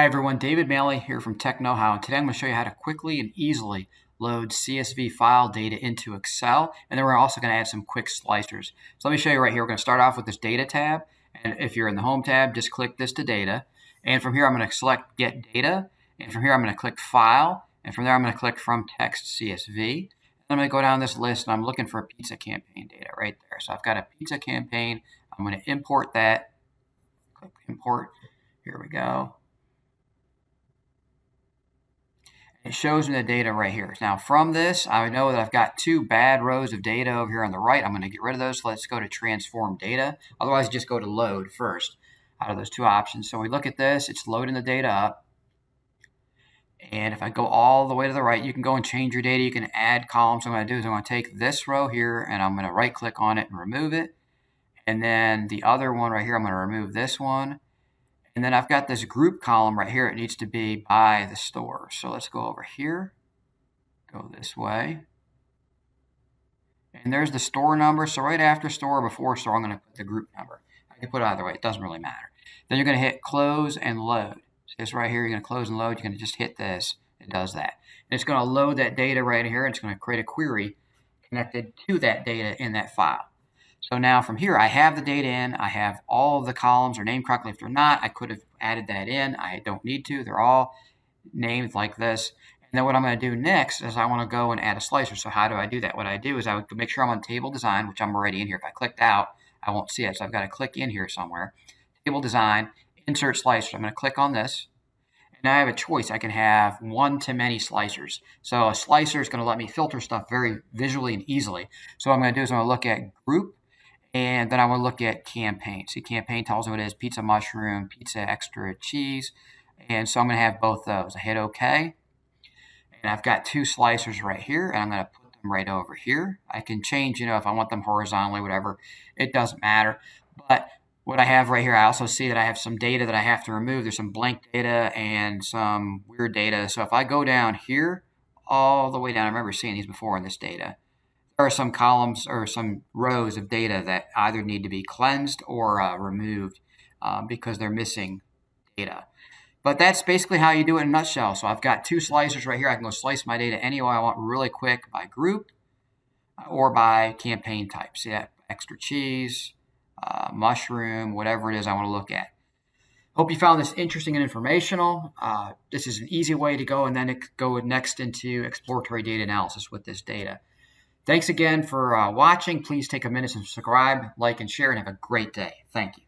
Hi everyone, David Maley here from Tech Know-How, and today I'm going to show you how to quickly and easily load CSV file data into Excel, and then we're also going to add some quick slicers. So let me show you right here. We're going to start off with this Data tab, and if you're in the Home tab, just click this to Data, and from here I'm going to select Get Data, and from here I'm going to click File, and from there I'm going to click From Text CSV. I'm going to go down this list, and I'm looking for pizza campaign data right there. So I've got a pizza campaign. I'm going to import that. Click Import. Here we go. It shows me the data right here. Now from this, I know that I've got two bad rows of data over here on the right. I'm going to get rid of those. So let's go to Transform Data. Otherwise, just go to Load first out of those two options. So we look at this. It's loading the data up. And if I go all the way to the right, you can go and change your data. You can add columns. What I'm going to do is I'm going to take this row here, and I'm going to right-click on it and remove it. And then the other one right here, I'm going to remove this one. And then I've got this group column right here. It needs to be by the store. So let's go over here, go this way. And there's the store number. So right after store or before store, I'm going to put the group number. I can put it either way. It doesn't really matter. Then you're going to hit close and load. So this right here, you're going to close and load. You're going to just hit this. It does that. And it's going to load that data right here. And it's going to create a query connected to that data in that file. So now from here, I have the data in. I have all of the columns are named correctly. If they're not, I could have added that in. I don't need to. They're all named like this. And then what I'm going to do next is I want to go and add a slicer. So how do I do that? What I do is I would make sure I'm on table design, which I'm already in here. If I clicked out, I won't see it. So I've got to click in here somewhere. Table design, insert slicer. I'm going to click on this. And now I have a choice. I can have one-to-many slicers. So a slicer is going to let me filter stuff very visually and easily. So what I'm going to do is I'm going to look at group. And then I want to look at campaign. See, campaign tells me what it is: pizza mushroom, pizza extra cheese. And so I'm going to have both those. I hit OK. And I've got two slicers right here, and I'm going to put them right over here. I can change, if I want them horizontally, whatever. It doesn't matter. But what I have right here, I also see that I have some data that I have to remove. There's some blank data and some weird data. So if I go down here, all the way down, I remember seeing these before in this data. There are some columns or some rows of data that either need to be cleansed or removed because they're missing data. But that's basically how you do it in a nutshell. So I've got two slicers right here. I can go slice my data any way I want really quick by group or by campaign type. See that? Extra cheese, mushroom, whatever it is I want to look at. Hope you found this interesting and informational. This is an easy way to go and then go next into exploratory data analysis with this data. Thanks again for watching. Please take a minute to subscribe, like, and share, and have a great day. Thank you.